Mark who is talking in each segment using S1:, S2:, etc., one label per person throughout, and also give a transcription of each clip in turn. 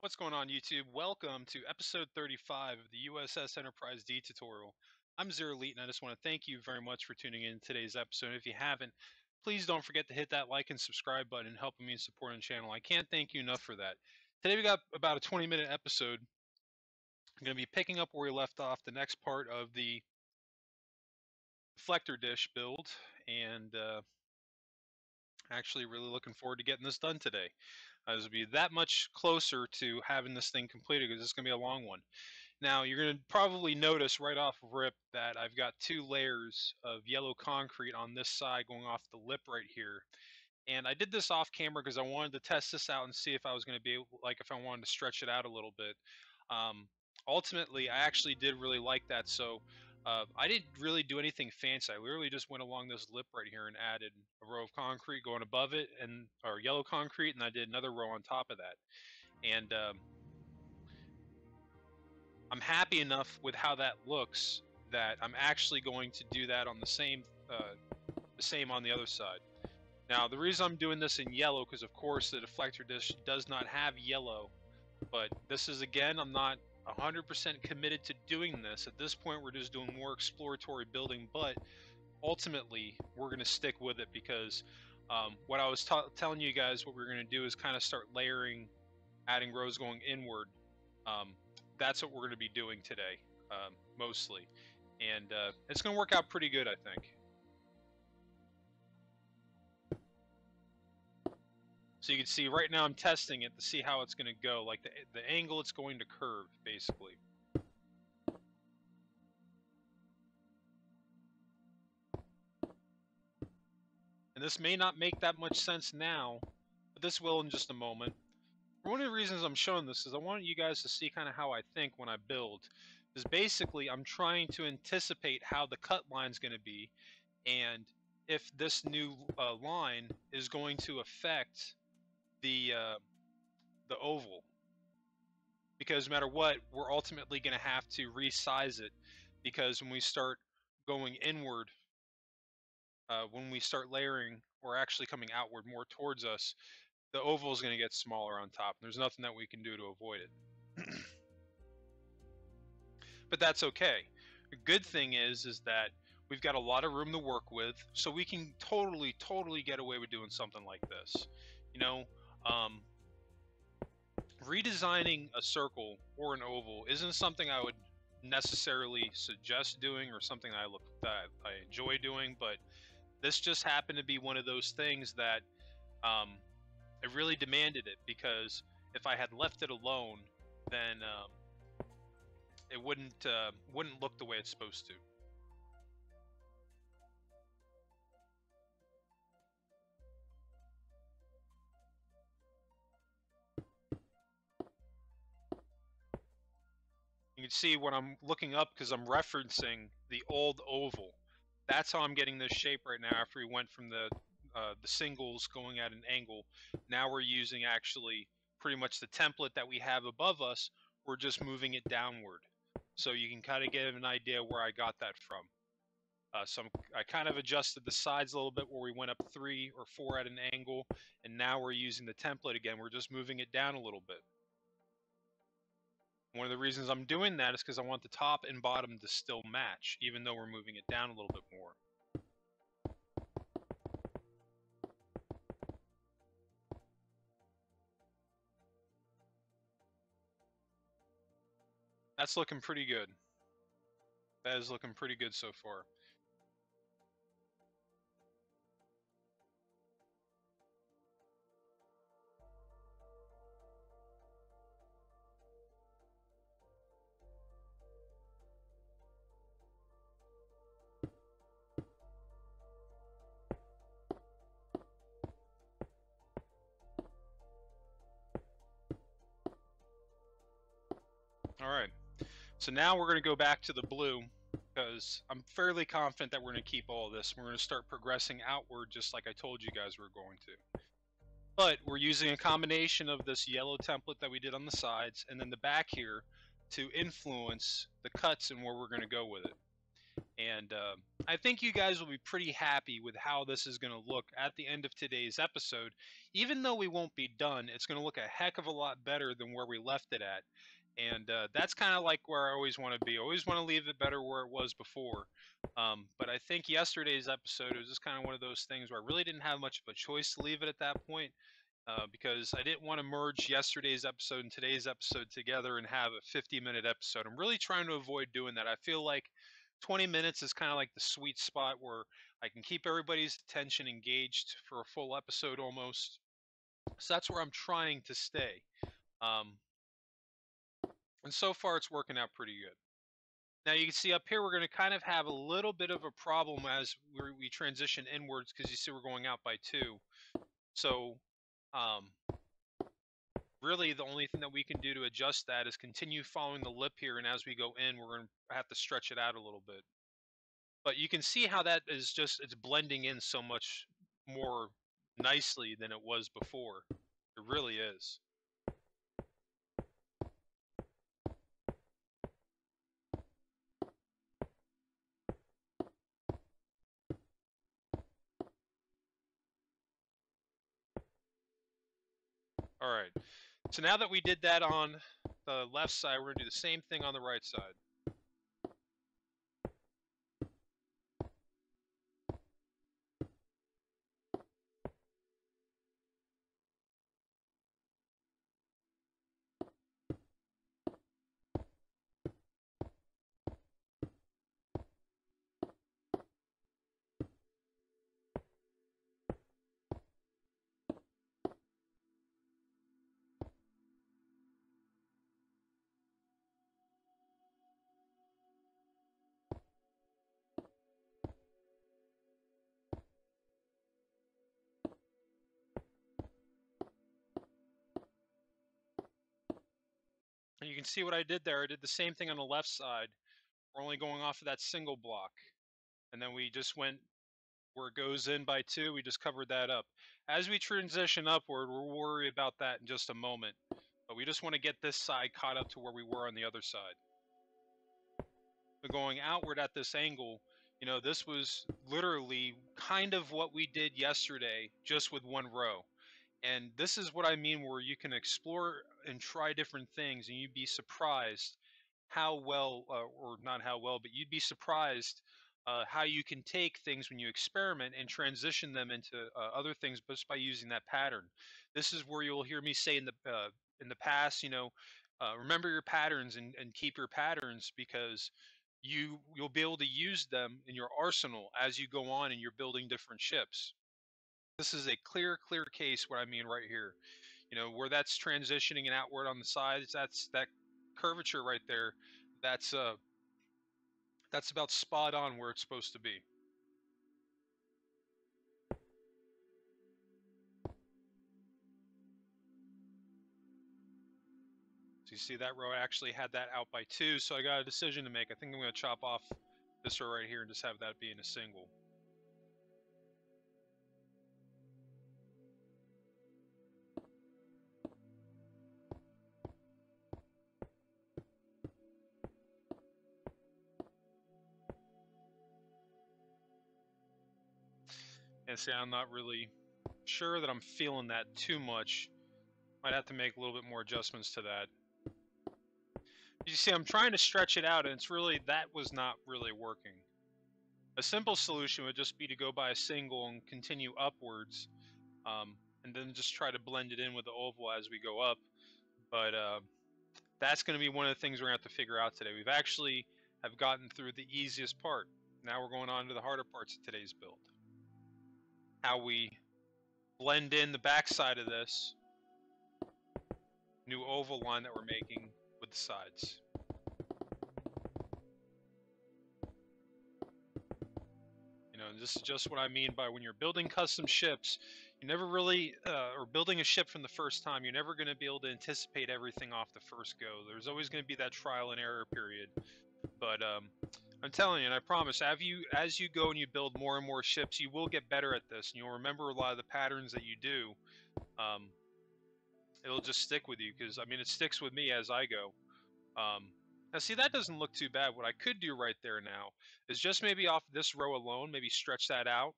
S1: What's going on YouTube? Welcome to episode 35 of the U.S.S. Enterprise D tutorial. I'm Zero Elite and I just want to thank you very much for tuning in to today's episode. If you haven't, please don't forget to hit that like and subscribe button and helping me support the channel. I can't thank you enough for that. Today we got about a 20-minute episode. I'm going to be picking up where we left off, the next part of the deflector dish build, and actually really looking forward to getting this done today. This will be that much closer to having this thing completed because it's going to be a long one. Now, you're going to probably notice right off rip that I've got two layers of yellow concrete on this side going off the lip right here. And I did this off camera because I wanted to test this out and see if I was going to be able, like, if I wanted to stretch it out a little bit. Um, Ultimately, I actually did really like that. So I didn't really do anything fancy. I literally just went along this lip right here and added a row of concrete going above it, and or yellow concrete, and I did another row on top of that. And I'm happy enough with how that looks that I'm actually going to do that on the same on the other side. Now, the reason I'm doing this in yellow, because of course the deflector dish does not have yellow, but this is, again, I'm not 100% committed to doing this. At this point, we're just doing more exploratory building, but ultimately we're going to stick with it because what I was telling you guys, what we're going to do is kind of start layering, adding rows going inward. That's what we're going to be doing today, mostly. And it's going to work out pretty good, I think. So you can see right now I'm testing it to see how it's going to go, like the angle it's going to curve, basically. And this may not make that much sense now, but this will in just a moment. One of the reasons I'm showing this is I want you guys to see kind of how I think when I build. Is basically I'm trying to anticipate how the cut line is going to be, and if this new line is going to affect the oval. Because no matter what, we're ultimately going to have to resize it, because when we start going inward, when we start layering or actually coming outward more towards us, the oval is going to get smaller on top. There's nothing that we can do to avoid it. But that's okay. The good thing is that we've got a lot of room to work with, so we can totally get away with doing something like this. You know, redesigning a circle or an oval isn't something I would necessarily suggest doing or something that I enjoy doing, but this just happened to be one of those things that it really demanded it, because if I had left it alone, then it wouldn't look the way it's supposed to. You can see when I'm looking up, because I'm referencing the old oval. That's how I'm getting this shape right now after we went from the singles going at an angle. Now we're using actually pretty much the template that we have above us. We're just moving it downward. So you can kind of get an idea where I got that from. So I kind of adjusted the sides a little bit where we went up 3 or 4 at an angle, and now we're using the template again. We're just moving it down a little bit. One of the reasons I'm doing that is because I want the top and bottom to still match, even though we're moving it down a little bit more. That's looking pretty good. That is looking pretty good so far. Alright, so now we're going to go back to the blue, because I'm fairly confident that we're going to keep all of this. We're going to start progressing outward just like I told you guys we were going to. But we're using a combination of this yellow template that we did on the sides and then the back here to influence the cuts and where we're going to go with it. And I think you guys will be pretty happy with how this is going to look at the end of today's episode. Even though we won't be done, it's going to look a heck of a lot better than where we left it at. And that's kind of like where I always want to be. I always want to leave it better where it was before. But I think yesterday's episode was just kind of one of those things where I really didn't have much of a choice to leave it at that point. Because I didn't want to merge yesterday's episode and today's episode together and have a 50-minute episode. I'm really trying to avoid doing that. I feel like 20 minutes is kind of like the sweet spot where I can keep everybody's attention engaged for a full episode almost. So that's where I'm trying to stay. Um, and so far, it's working out pretty good. Now you can see up here, we're going to kind of have a little bit of a problem as we transition inwards because you see we're going out by 2. So um, really the only thing that we can do to adjust that is continue following the lip here, and as we go in, we're going to have to stretch it out a little bit. But you can see how that is just, it's blending in so much more nicely than it was before. It really is. All right. So now that we did that on the left side, we're going to do the same thing on the right side. And you can see what I did there. I did the same thing on the left side. We're only going off of that single block. And then we just went where it goes in by 2. We just covered that up. As we transition upward, we'll worry about that in just a moment. But we just want to get this side caught up to where we were on the other side. But going outward at this angle, you know, this was literally kind of what we did yesterday, just with one row. And this is what I mean, where you can explore and try different things, and you'd be surprised how well, or not how well, but you'd be surprised how you can take things when you experiment and transition them into other things just by using that pattern. This is where you'll hear me say in the past, you know, remember your patterns and keep your patterns, because you'll be able to use them in your arsenal as you go on and you're building different ships. This is a clear case what I mean right here. You know, where that's transitioning and outward on the sides, that's that curvature right there. That's that's about spot on where it's supposed to be. So you see that row actually had that out by 2, so I got a decision to make. I think I'm going to chop off this row right here and just have that being a single. And see, I'm not really sure that I'm feeling that too much. Might have to make a little bit more adjustments to that. You see, I'm trying to stretch it out, and it's really, that was not really working. A simple solution would just be to go by a single and continue upwards, and then just try to blend it in with the oval as we go up. But that's going to be one of the things we're going to have to figure out today. We've actually have gotten through the easiest part. Now we're going on to the harder parts of today's build. How we blend in the backside of this new oval line that we're making with the sides. You know, this is just what I mean by when you're building custom ships, you never really, or building a ship from the first time, you're never going to be able to anticipate everything off the first go. There's always going to be that trial and error period. But I'm telling you, and I promise, as you go and you build more and more ships, you will get better at this, and you'll remember a lot of the patterns that you do. It'll just stick with you, because I mean, it sticks with me as I go. Now see, that doesn't look too bad. What I could do right there now is just maybe off this row alone, maybe stretch that out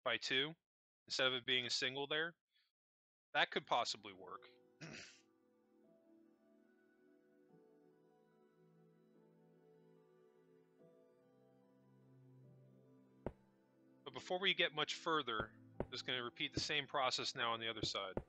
S1: by 2 instead of it being a single there. That could possibly work. But before we get much further, I'm just going to repeat the same process now on the other side.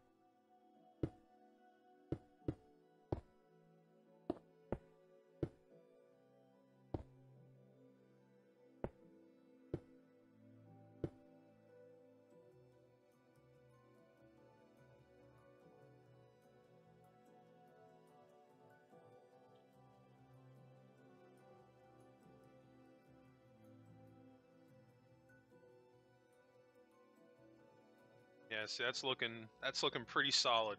S1: Yeah, see, that's looking pretty solid.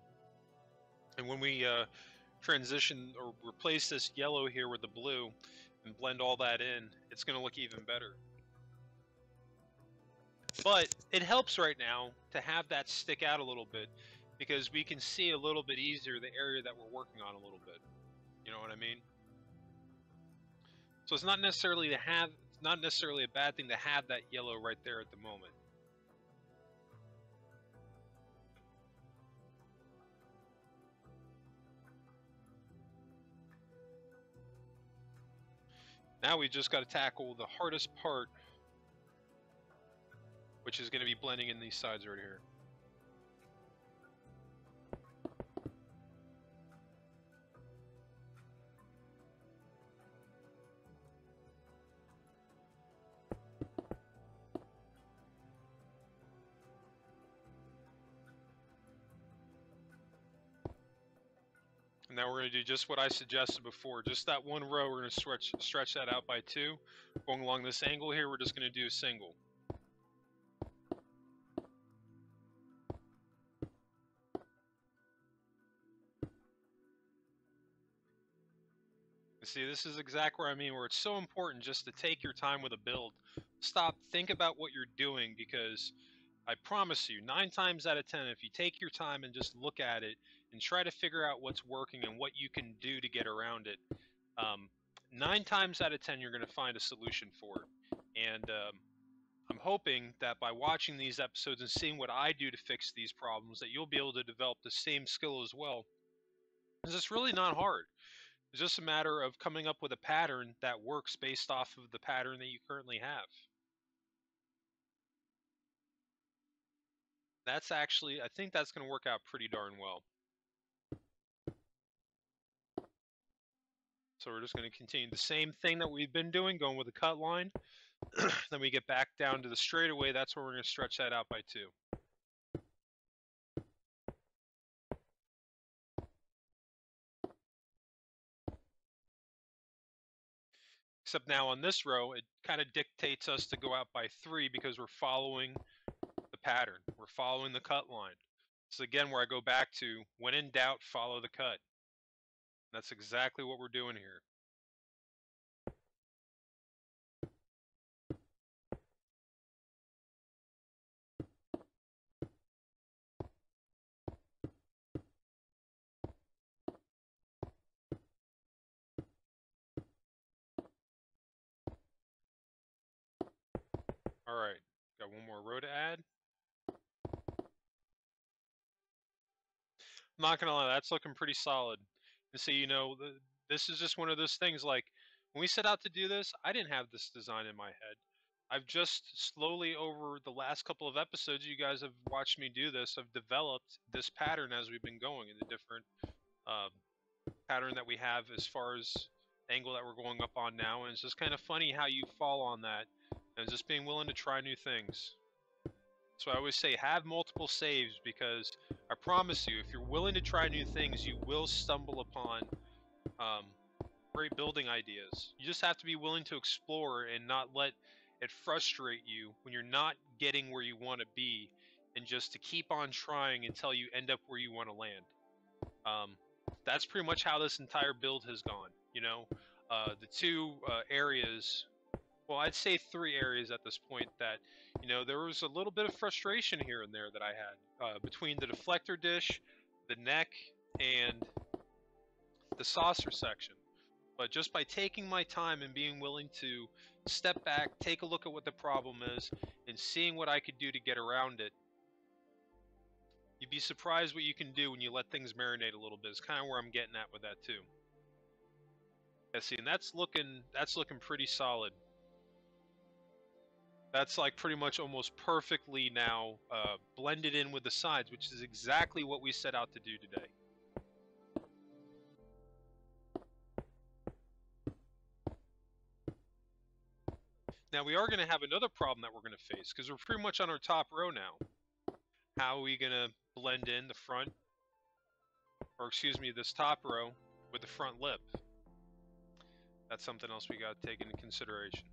S1: And when we transition or replace this yellow here with the blue and blend all that in, it's going to look even better. But it helps right now to have that stick out a little bit because we can see a little bit easier the area that we're working on a little bit. You know what I mean? So it's not necessarily a bad thing to have that yellow right there at the moment. Now we just got to tackle the hardest part, which is going to be blending in these sides right here. And now we're going to do just what I suggested before. Just that one row, we're going to stretch that out by 2. Going along this angle here, we're just going to do a single. See, this is exactly where I mean, where it's so important just to take your time with a build. Stop, think about what you're doing, because I promise you, 9 times out of 10, if you take your time and just look at it and try to figure out what's working and what you can do to get around it, 9 times out of 10, you're going to find a solution for it. And I'm hoping that by watching these episodes and seeing what I do to fix these problems, that you'll be able to develop the same skill as well. Because it's really not hard. It's just a matter of coming up with a pattern that works based off of the pattern that you currently have. That's actually, I think that's going to work out pretty darn well. So we're just going to continue the same thing that we've been doing, going with a cut line. Then we get back down to the straightaway. That's where we're going to stretch that out by 2. Except now on this row, it kind of dictates us to go out by 3 because we're following the pattern. We're following the cut line. So again, where I go back to, when in doubt, follow the cut. That's exactly what we're doing here. All right, got one more row to add. I'm not gonna lie, that's looking pretty solid. And so, you know, this is just one of those things, like, when we set out to do this, I didn't have this design in my head. I've just slowly, over the last couple of episodes, you guys have watched me do this, I've developed this pattern as we've been going, in the different pattern that we have as far as angle that we're going up on now. And it's just kind of funny how you fall on that, and just being willing to try new things. So I always say, have multiple saves, because I promise you, if you're willing to try new things, you will stumble upon great building ideas. You just have to be willing to explore and not let it frustrate you when you're not getting where you want to be, and just to keep on trying until you end up where you want to land. That's pretty much how this entire build has gone. You know, the 2 areas, well, I'd say 3 areas at this point that, you know, there was a little bit of frustration here and there that I had between the deflector dish, the neck, and the saucer section. But just by taking my time and being willing to step back, take a look at what the problem is, and seeing what I could do to get around it, you'd be surprised what you can do when you let things marinate a little bit. It's kind of where I'm getting at with that too. Yeah, see, and that's looking pretty solid. That's like pretty much almost perfectly now blended in with the sides, which is exactly what we set out to do today. Now we are going to have another problem that we're going to face because we're pretty much on our top row now. How are we going to blend in the front, or excuse me, this top row with the front lip? That's something else we got to take into consideration.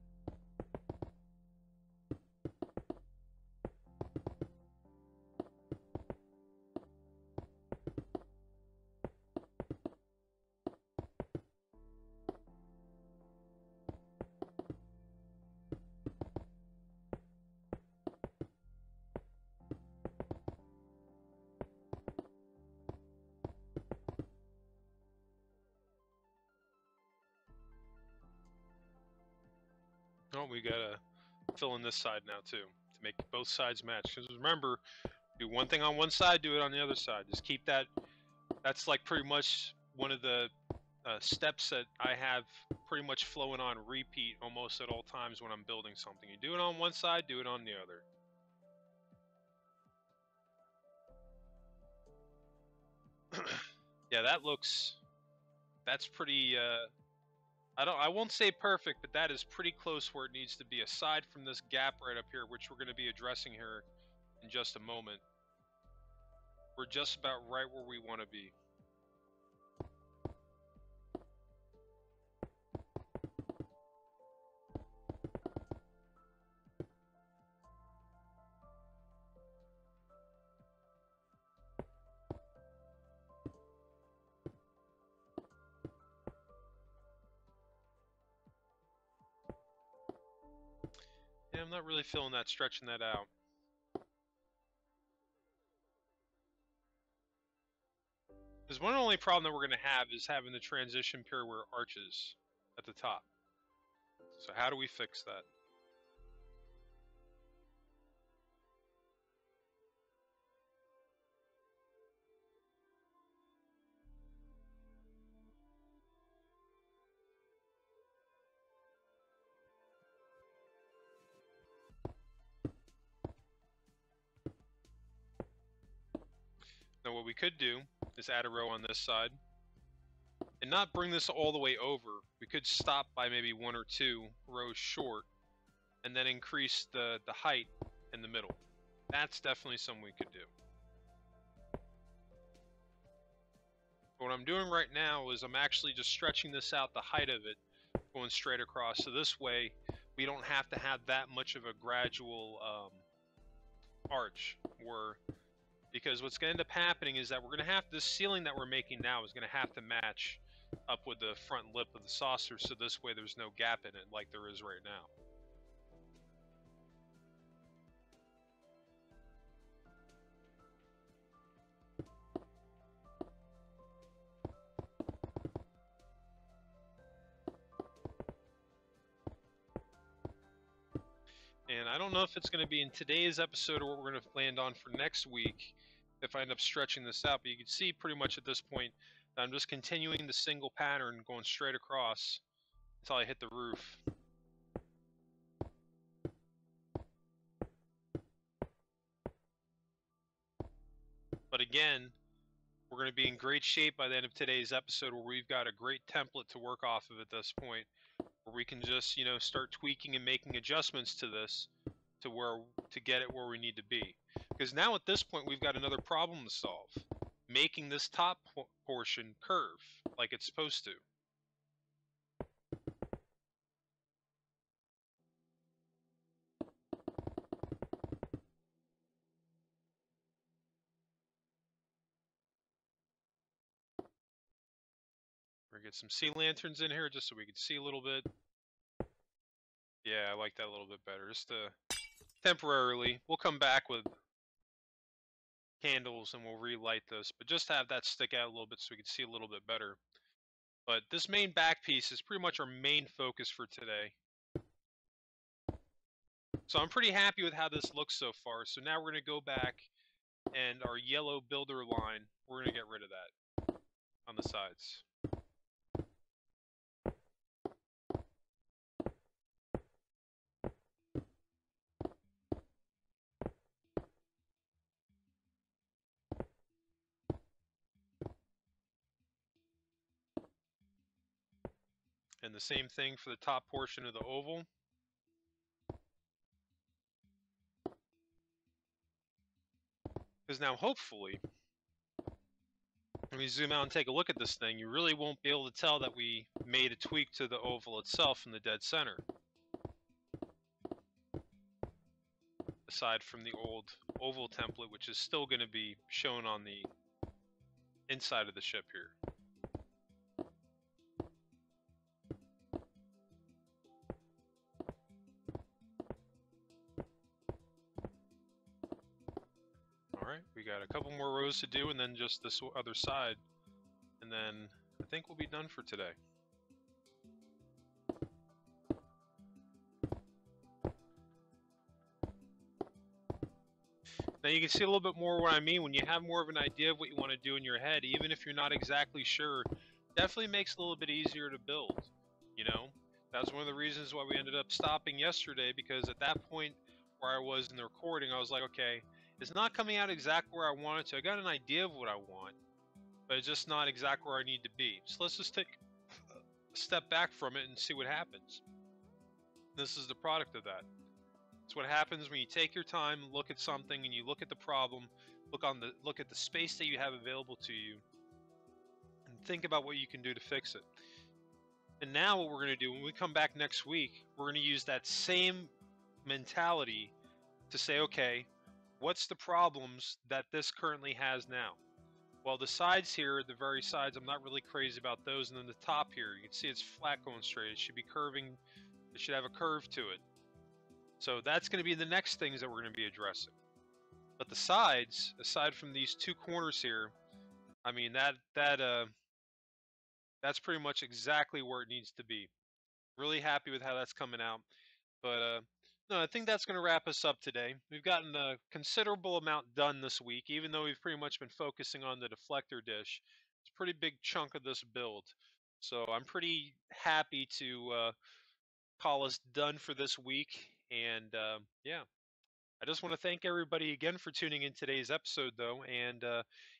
S1: Oh, we gotta fill in this side now too to make both sides match. Because remember, do one thing on one side, do it on the other side. Just keep that. That's like pretty much one of the steps that I have pretty much flowing on repeat almost at all times when I'm building something. You do it on one side, do it on the other. Yeah, that's pretty. I won't say perfect, but that is pretty close where it needs to be. Aside from this gap right up here, which we're going to be addressing here in just a moment, we're just about right where we want to be. Yeah, I'm not really feeling that stretching that out. Because one only problem that we're going to have is having the transition period where it arches at the top. So how do we fix that? Now what we could do is add a row on this side and not bring this all the way over. We could stop by maybe 1 or 2 rows short and then increase the height in the middle. That's definitely something we could do. What I'm doing right now is I'm actually just stretching this out, the height of it, going straight across. So this way we don't have to have that much of a gradual arch, because what's going to end up happening is that we're going to have this ceiling that we're making now is going to have to match up with the front lip of the saucer, so this way there's no gap in it like there is right now. And I don't know if it's going to be in today's episode or what we're going to land on for next week if I end up stretching this out, but you can see pretty much at this point that I'm just continuing the single pattern going straight across until I hit the roof. But again, we're going to be in great shape by the end of today's episode where we've got a great template to work off of at this point, where we can just, start tweaking and making adjustments to this to get it where we need to be. Because now at this point we've got another problem to solve, making this top portion curve like it's supposed to. We're gonna get some sea lanterns in here just so we can see a little bit. Yeah, I like that a little bit better. Just temporarily, we'll come back with candles and we'll relight this, but just have that stick out a little bit so we can see a little bit better. But this main back piece is pretty much our main focus for today. So I'm pretty happy with how this looks so far. So now we're going to go back and our yellow builder line, we're going to get rid of that on the sides. And the same thing for the top portion of the oval. Because now hopefully, when we zoom out and take a look at this thing, you really won't be able to tell that we made a tweak to the oval itself in the dead center. Aside from the old oval template, which is still going to be shown on the inside of the ship here. Alright, we got a couple more rows to do and then just this other side. And then I think we'll be done for today. Now you can see a little bit more what I mean when you have more of an idea of what you want to do in your head, even if you're not exactly sure, definitely makes it a little bit easier to build, you know? That's one of the reasons why we ended up stopping yesterday, because at that point where I was in the recording, I was like, okay, it's not coming out exactly where I want it to. I got an idea of what I want, but it's just not exactly where I need to be. So let's just take a step back from it and see what happens. This is the product of that. It's what happens when you take your time, look at something, and you look at the problem, look at the space that you have available to you, and think about what you can do to fix it. And now what we're going to do when we come back next week, we're going to use that same mentality to say, okay, what's the problems that this currently has now? Well, the sides here, the very sides, I'm not really crazy about those. And then the top here, you can see it's flat going straight. It should be curving. It should have a curve to it. So that's going to be the next things that we're going to be addressing. But the sides, aside from these two corners here, I mean that's pretty much exactly where it needs to be. Really happy with how that's coming out. But no, I think that's going to wrap us up today. We've gotten a considerable amount done this week, even though we've pretty much been focusing on the deflector dish. It's a pretty big chunk of this build. So I'm pretty happy to call us done for this week. And yeah, I just want to thank everybody again for tuning in today's episode, though. And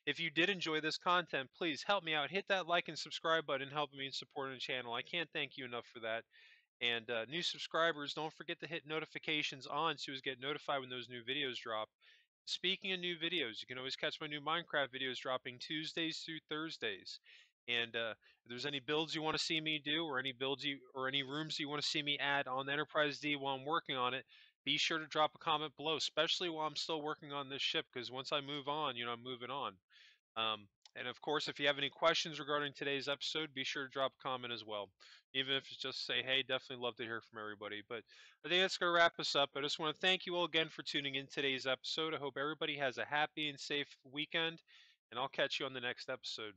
S1: if you did enjoy this content, please help me out. Hit that like and subscribe button, helping me in supporting the channel. I can't thank you enough for that. And new subscribers, don't forget to hit notifications on so you get notified when those new videos drop. Speaking of new videos, you can always catch my new Minecraft videos dropping Tuesdays through Thursdays. And if there's any builds you want to see me do, or any builds or any rooms you want to see me add on Enterprise D while I'm working on it, be sure to drop a comment below, especially while I'm still working on this ship, because once I move on, I'm moving on. Um, and of course, if you have any questions regarding today's episode, be sure to drop a comment as well. Even if it's just say, hey, definitely love to hear from everybody. But I think that's going to wrap us up. I just want to thank you all again for tuning in today's episode. I hope everybody has a happy and safe weekend, and I'll catch you on the next episode.